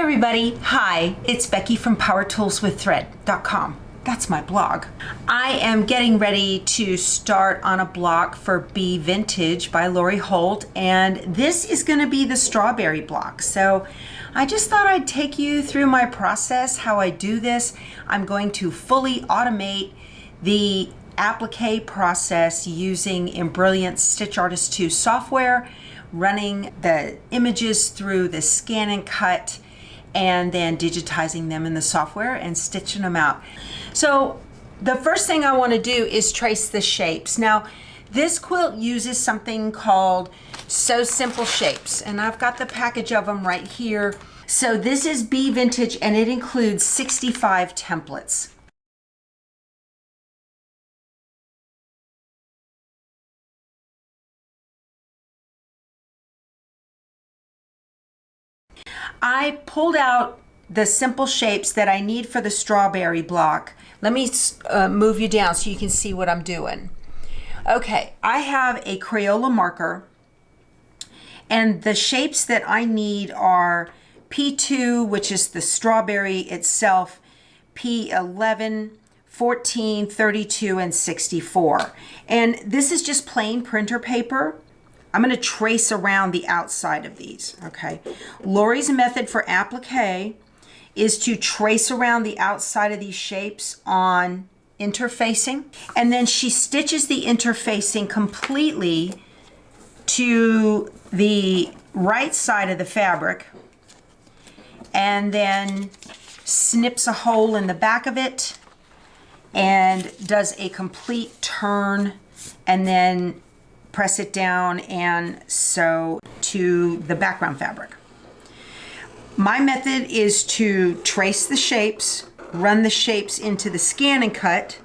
everybody, hi, it's Becky from PowerToolsWithThread.com. That's my blog. I am getting ready to start on a block for Be Vintage by Lori Holt, and this is going to be the strawberry block. So I just thought I'd take you through my process, how I do this. I'm going to fully automate the applique process using Embrilliance Stitch Artist 2 software, running the images through the scan and cut, and then digitizing them in the software and stitching them out. So the first thing I want to do is trace the shapes. Now, this quilt uses something called So Simple Shapes, and I've got the package of them right here. So this is Be Vintage, and it includes 65 templates. I pulled out the simple shapes that I need for the strawberry block. Let me move you down so you can see what I'm doing. Okay, I have a Crayola marker, and the shapes that I need are P2, which is the strawberry itself, P11, 14, 32, and 64. And this is just plain printer paper. I'm going to trace around the outside of these, okay? Lori's method for applique is to trace around the outside of these shapes on interfacing, and then she stitches the interfacing completely to the right side of the fabric, and then snips a hole in the back of it and does a complete turn, and then press it down and sew to the background fabric. My method is to trace the shapes, run the shapes into the scan and cut,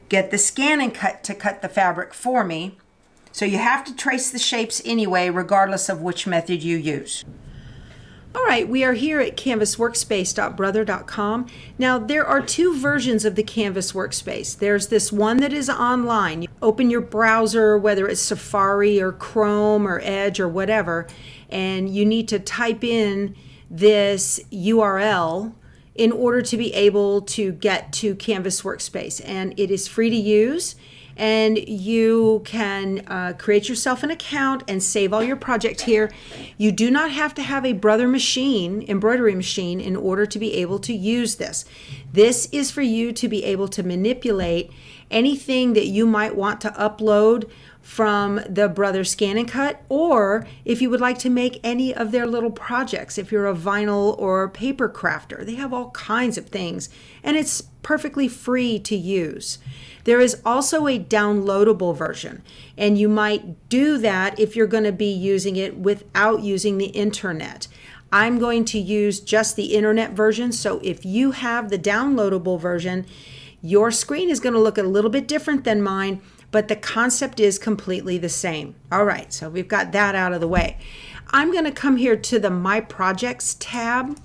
get the scan and cut to cut the fabric for me. So you have to trace the shapes anyway, regardless of which method you use. All right, we are here at canvasworkspace.brother.com. Now, there are two versions of the Canvas Workspace. There's this one that is online. You open your browser, whether it's Safari or Chrome or Edge or whatever, and you need to type in this URL in order to be able to get to Canvas Workspace. And it is free to use, and you can create yourself an account and save all your project here. You do not have to have a Brother machine, embroidery machine, in order to be able to use this. This is for you to be able to manipulate anything that you might want to upload from the Brother Scan and Cut, or if you would like to make any of their little projects, if you're a vinyl or paper crafter. They have all kinds of things, and it's perfectly free to use. There is also a downloadable version, and you might do that if you're going to be using it without using the internet. I'm going to use just the internet version, so if you have the downloadable version, your screen is going to look a little bit different than mine, but the concept is completely the same. All right, so we've got that out of the way. I'm going to come here to the My Projects tab,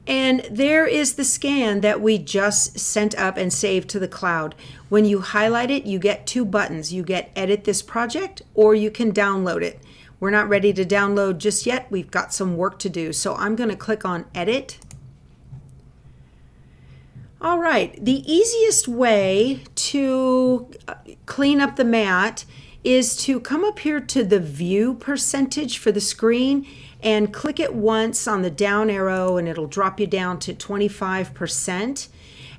and there is the scan that we just sent up and saved to the cloud. When you highlight it, you get two buttons. You get Edit This Project, or you can download it. We're not ready to download just yet. We've got some work to do. So I'm going to click on Edit. All right, the easiest way to clean up the mat is to come up here to the view percentage for the screen and click it once on the down arrow, and it'll drop you down to 25%,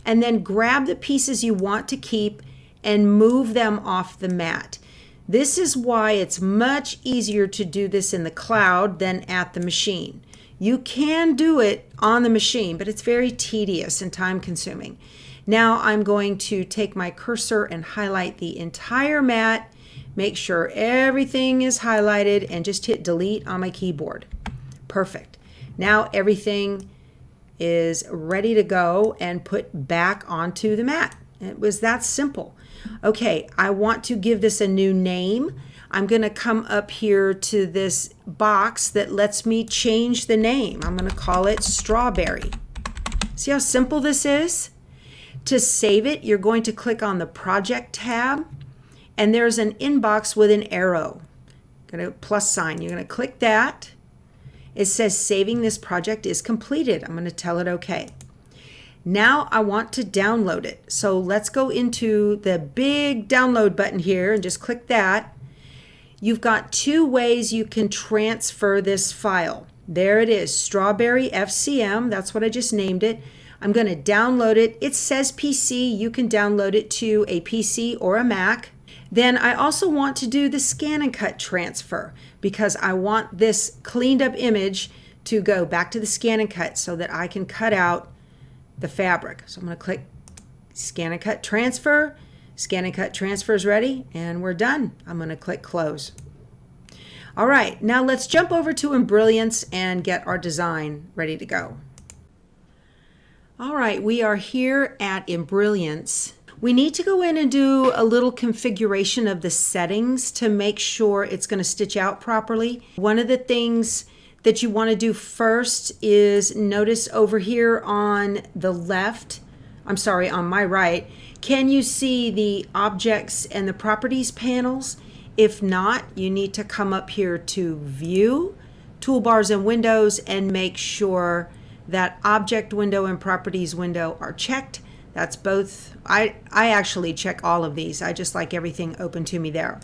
and then grab the pieces you want to keep and move them off the mat. This is why it's much easier to do this in the cloud than at the machine. You can do it on the machine, but it's very tedious and time consuming. Now I'm going to take my cursor and highlight the entire mat, make sure everything is highlighted, and just hit delete on my keyboard. Perfect. Now everything is ready to go and put back onto the mat. It was that simple. Okay, I want to give this a new name. I'm going to come up here to this box that lets me change the name. I'm going to call it Strawberry. See how simple this is? To save it, you're going to click on the Project tab, and there's an inbox with an arrow, plus sign. You're going to click that, It says saving this project is completed. I'm going to tell it okay. Now I want to download it. So let's go into the big download button here and just click that. You've got two ways you can transfer this file. There it is, Strawberry FCM. That's what I just named it. I'm going to download it. It says PC. You can download it to a PC or a Mac. Then I also want to do the scan and cut transfer because I want this cleaned up image to go back to the scan and cut so that I can cut out the fabric. So I'm going to click scan and cut transfer. Scan and cut transfer is ready and we're done. I'm going to click close. All right, now let's jump over to Embrilliance and get our design ready to go. All right, we are here at Embrilliance. We need to go in and do a little configuration of the settings to make sure it's going to stitch out properly. One of the things that you want to do first is notice over here on the left, on my right, can you see the objects and the properties panels? If not, you need to come up here to View, Toolbars and Windows and make sure that Object Window and Properties Window are checked. That's both. I actually check all of these. I just like everything open to me there.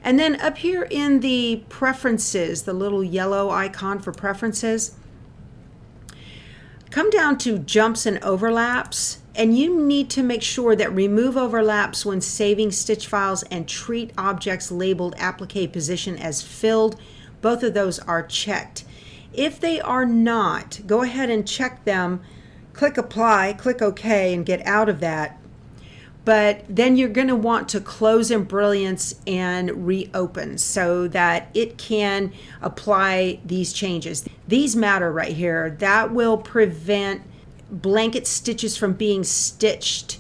And then up here in the preferences, the little yellow icon for preferences, come down to jumps and overlaps, and you need to make sure that remove overlaps when saving stitch files and treat objects labeled applique position as filled. Both of those are checked. If they are not, go ahead and check them. Click apply, click OK, and get out of that. But then you're going to want to close Embrilliance and reopen so that it can apply these changes. These matter right here. That will prevent blanket stitches from being stitched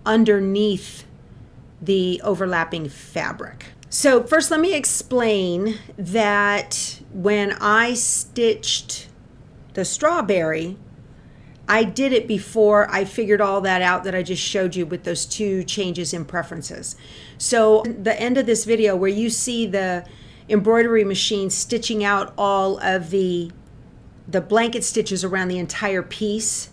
underneath the overlapping fabric. So first let me explain that when I stitched the strawberry, I did it before I figured all that out that I just showed you with those two changes in preferences. So the end of this video where you see the embroidery machine stitching out all of the blanket stitches around the entire piece,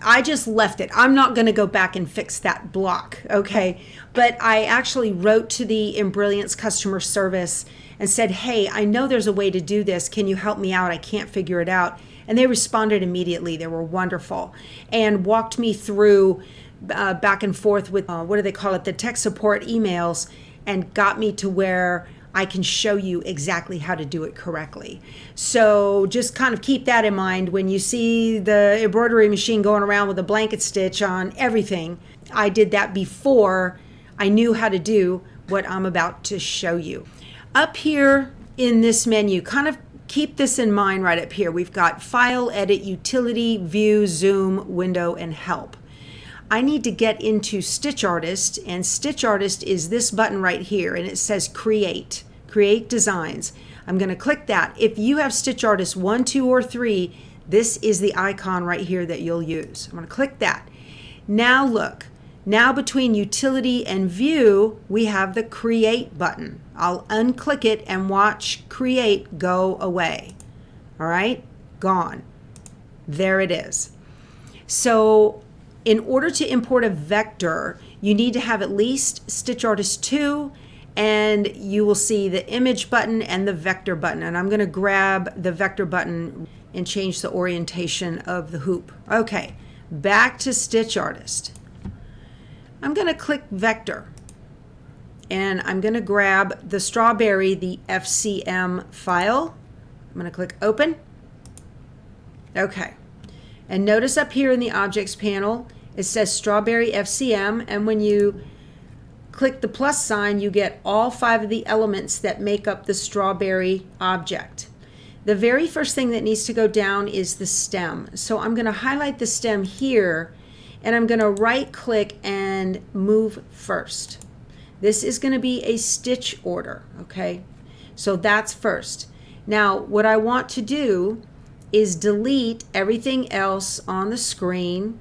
I just left it. I'm not going to go back and fix that block, okay? But I actually wrote to the Embrilliance customer service and said, hey, I know there's a way to do this. Can you help me out? I can't figure it out. And they responded immediately. They were wonderful and walked me through back and forth with, what do they call it, the tech support emails, and got me to where I can show you exactly how to do it correctly. So just kind of keep that in mind when you see the embroidery machine going around with a blanket stitch on everything. I did that before I knew how to do what I'm about to show you. Up here in this menu, kind of keep this in mind right up here. We've got File, Edit, Utility, View, Zoom, Window, and Help. I need to get into Stitch Artist, and Stitch Artist is this button right here, and it says Create Designs. I'm going to click that. If you have Stitch Artist 1, 2, or 3, this is the icon right here that you'll use. I'm going to click that. Now look, now between Utility and View, we have the Create button. I'll unclick it and watch Create go away. All right, gone. There it is. So in order to import a vector, you need to have at least Stitch Artist 2, and you will see the image button and the vector button. And I'm going to grab the vector button and change the orientation of the hoop. Okay, back to Stitch Artist. I'm going to click vector, and I'm going to grab the strawberry, the FCM file. I'm going to click open. Okay, and notice up here in the objects panel it says Strawberry FCM, and when you click the plus sign, you get all 5 of the elements that make up the strawberry object. The very first thing that needs to go down is the stem. So I'm going to highlight the stem here, and I'm going to right click and move first. This is going to be a stitch order, okay? So that's first. Now what I want to do is delete everything else on the screen.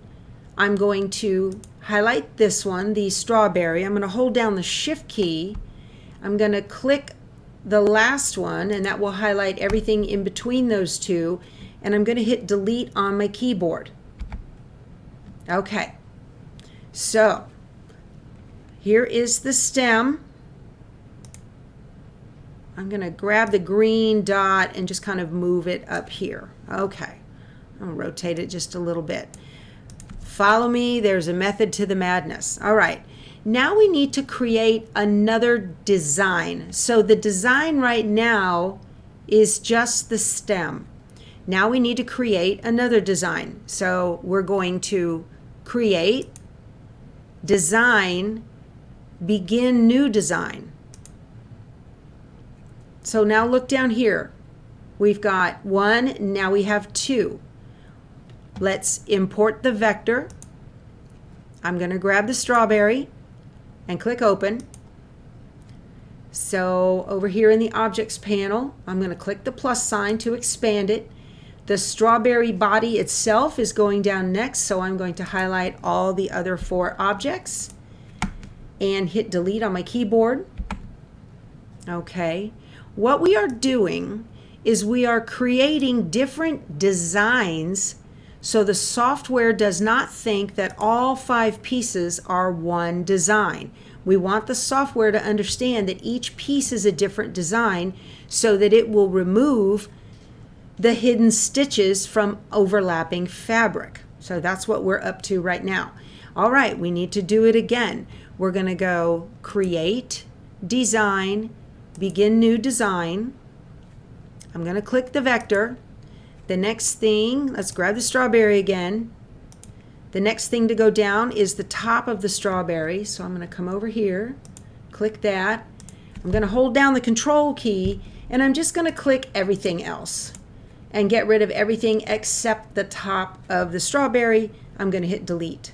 I'm going to highlight this one, the strawberry. I'm going to hold down the shift key. I'm going to click the last one, and that will highlight everything in between those two, and I'm going to hit delete on my keyboard. Okay, so here is the stem. I'm going to grab the green dot and just kind of move it up here. Okay, I'm going to rotate it just a little bit. Follow me, there's a method to the madness. All right, now we need to create another design. So the design right now is just the stem. Now we need to create another design. So we're going to create, design, begin new design. So now look down here. We've got one, now we have two. Let's import the vector. I'm going to grab the strawberry and click open. So over here in the objects panel, I'm going to click the plus sign to expand it. The strawberry body itself is going down next, so I'm going to highlight all the other four objects and hit delete on my keyboard. Okay. What we are doing is we are creating different designs so the software does not think that all 5 pieces are one design. We want the software to understand that each piece is a different design so that it will remove the hidden stitches from overlapping fabric. So that's what we're up to right now. All right, we need to do it again. We're going to go create, design, begin new design. I'm going to click the vector. The next thing, let's grab the strawberry again. The next thing to go down is the top of the strawberry. So I'm going to come over here, click that. I'm going to hold down the control key and I'm just going to click everything else and get rid of everything except the top of the strawberry. I'm going to hit delete.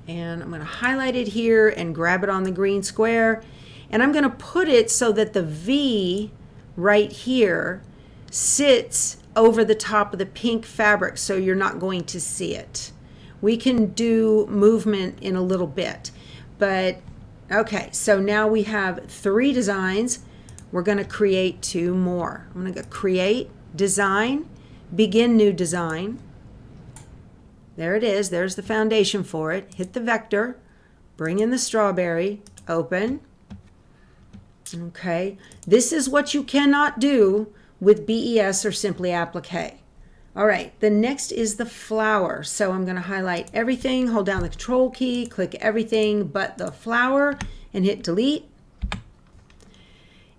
And I'm going to highlight it here and grab it on the green square. And I'm going to put it so that the V right here sits over the top of the pink fabric so you're not going to see it. We can do movement in a little bit. But okay, so now we have 3 designs. We're going to create 2 more. I'm going to go create, design, begin new design. There it is. There's the foundation for it. Hit the vector, bring in the strawberry, open. Okay, this is what you cannot do with BES or Simply Applique. All right, the next is the flower. So I'm going to highlight everything, hold down the control key, click everything but the flower and hit delete.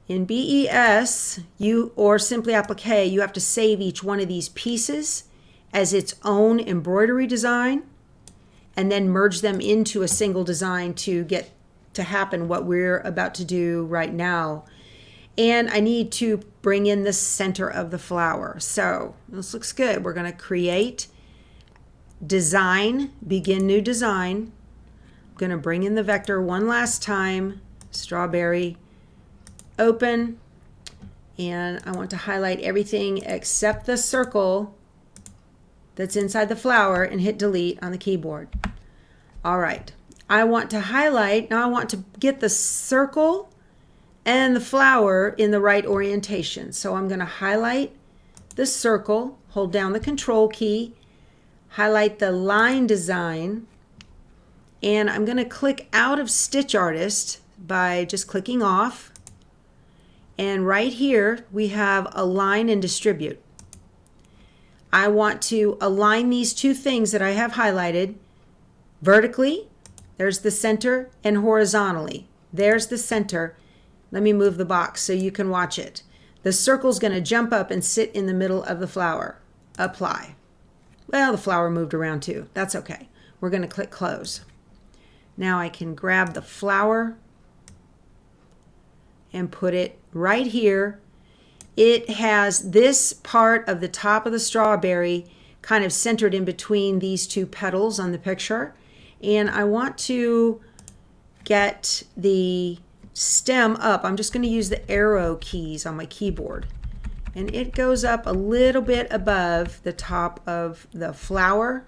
In BES or Simply Applique, you have to save each one of these pieces as its own embroidery design and then merge them into a single design to get to happen what we're about to do right now. And I need to bring in the center of the flower. So this looks good. We're going to create, design, begin new design. I'm going to bring in the vector one last time, strawberry, open, and I want to highlight everything except the circle that's inside the flower and hit delete on the keyboard. All right. I want to highlight, now I want to get the circle and the flower in the right orientation. So I'm going to highlight the circle, hold down the control key, highlight the line design, and I'm going to click out of Stitch Artist by just clicking off. And right here we have align and distribute. I want to align these 2 things that I have highlighted vertically. There's the center, and horizontally. There's the center. Let me move the box so you can watch it. The circle's going to jump up and sit in the middle of the flower. Apply. Well, the flower moved around too. That's okay. We're going to click close. Now I can grab the flower and put it right here. It has this part of the top of the strawberry kind of centered in between these 2 petals on the picture. And I want to get the stem up. I'm just going to use the arrow keys on my keyboard. And it goes up a little bit above the top of the flower.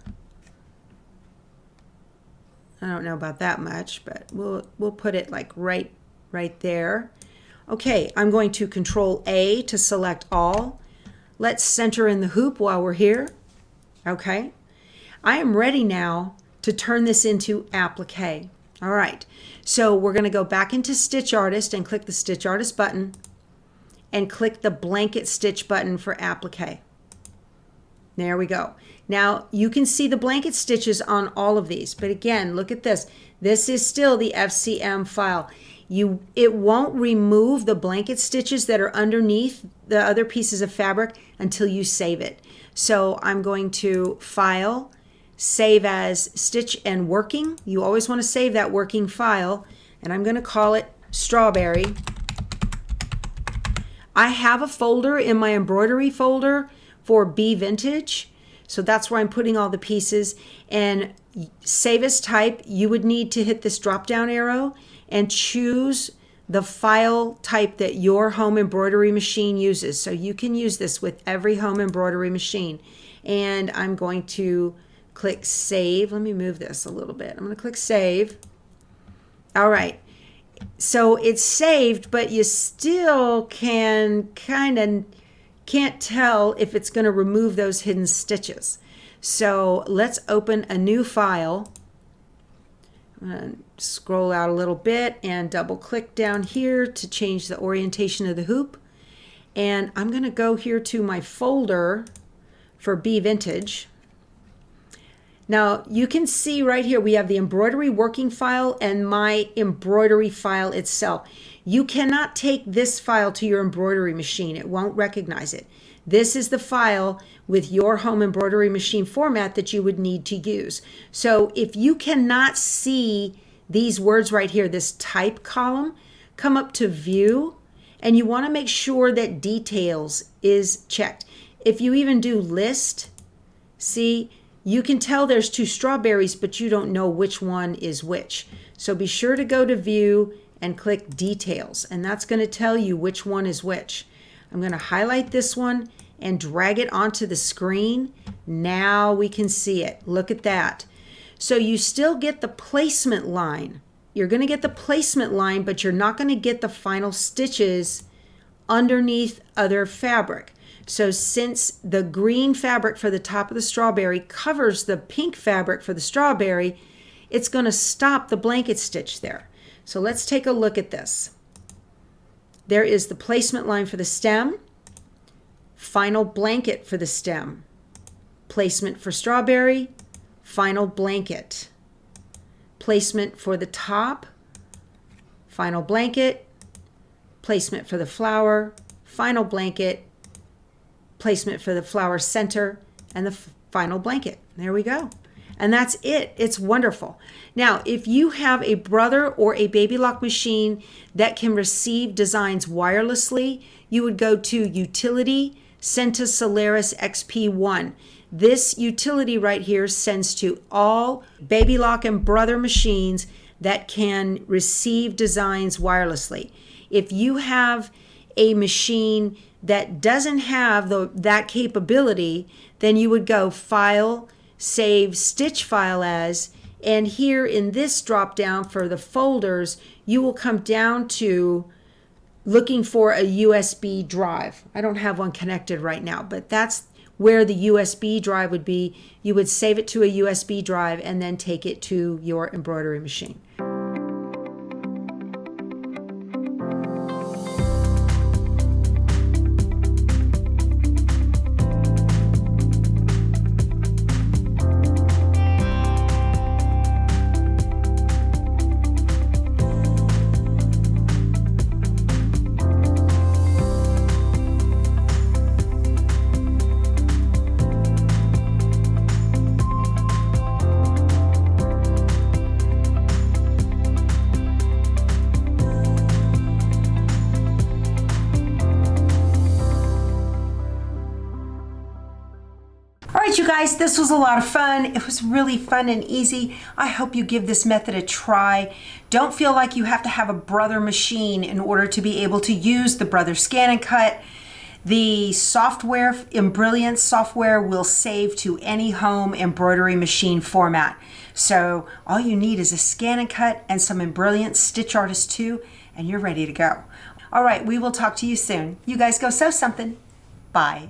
I don't know about that much, but we'll put it like right there. Okay, I'm going to Control A to select all. Let's center in the hoop while we're here. Okay, I am ready now to turn this into applique. All right, so we're going to go back into Stitch Artist and click the Stitch Artist button and click the blanket stitch button for applique. There we go. Now you can see the blanket stitches on all of these, but again, look at this. This is still the FCM file. It won't remove the blanket stitches that are underneath the other pieces of fabric until you save it. So I'm going to File, Save as Stitch and Working. You always want to save that working file, and I'm going to call it Strawberry. I have a folder in my embroidery folder for Bee Vintage, so that's where I'm putting all the pieces. And save as type, you would need to hit this drop down arrow and choose the file type that your home embroidery machine uses. So you can use this with every home embroidery machine. And I'm going to click Save. Let me move this a little bit. I'm going to click Save. All right. So it's saved, but you still can't tell if it's going to remove those hidden stitches. So let's open a new file. I'm going to scroll out a little bit and double click down here to change the orientation of the hoop. And I'm going to go here to my folder for Bee Vintage. Now you can see right here we have the embroidery working file and my embroidery file itself. You cannot take this file to your embroidery machine. It won't recognize it. This is the file with your home embroidery machine format that you would need to use. So if you cannot see these words right here, this type column, come up to View, and you want to make sure that Details is checked. If you even do List, see, you can tell there's two strawberries, but you don't know which one is which. So be sure to go to View and click Details, and that's going to tell you which one is which. I'm going to highlight this one and drag it onto the screen. Now we can see it. Look at that. So you still get the placement line. You're going to get the placement line, but you're not going to get the final stitches underneath other fabric. So since the green fabric for the top of the strawberry covers the pink fabric for the strawberry, it's going to stop the blanket stitch there. So let's take a look at this. There is the placement line for the stem, final blanket for the stem, placement for strawberry, final blanket, placement for the top, final blanket, placement for the flower, final blanket, placement for the flower center, and the final blanket. There we go. And that's it. It's wonderful. Now, if you have a brother or a baby lock machine that can receive designs wirelessly, you would go to Utility, Send to Solaris XP1. This utility right here sends to all baby lock and brother machines that can receive designs wirelessly. If you have a machine that doesn't have that capability, then you would go File, Save Stitch File As, and here in this drop down for the folders, you will come down to looking for a USB drive. I don't have one connected right now, but that's where the USB drive would be. You would save it to a USB drive and then take it to your embroidery machine. You guys, this was a lot of fun. It was really fun and easy. I hope you give this method a try. Don't feel like you have to have a brother machine in order to be able to use the brother scan and cut. The software, Embrilliance software, will save to any home embroidery machine format. So all you need is a scan and cut and some Embrilliance Stitch Artist 2, and you're ready to go. All right, we will talk to you soon. You guys go sew something. Bye.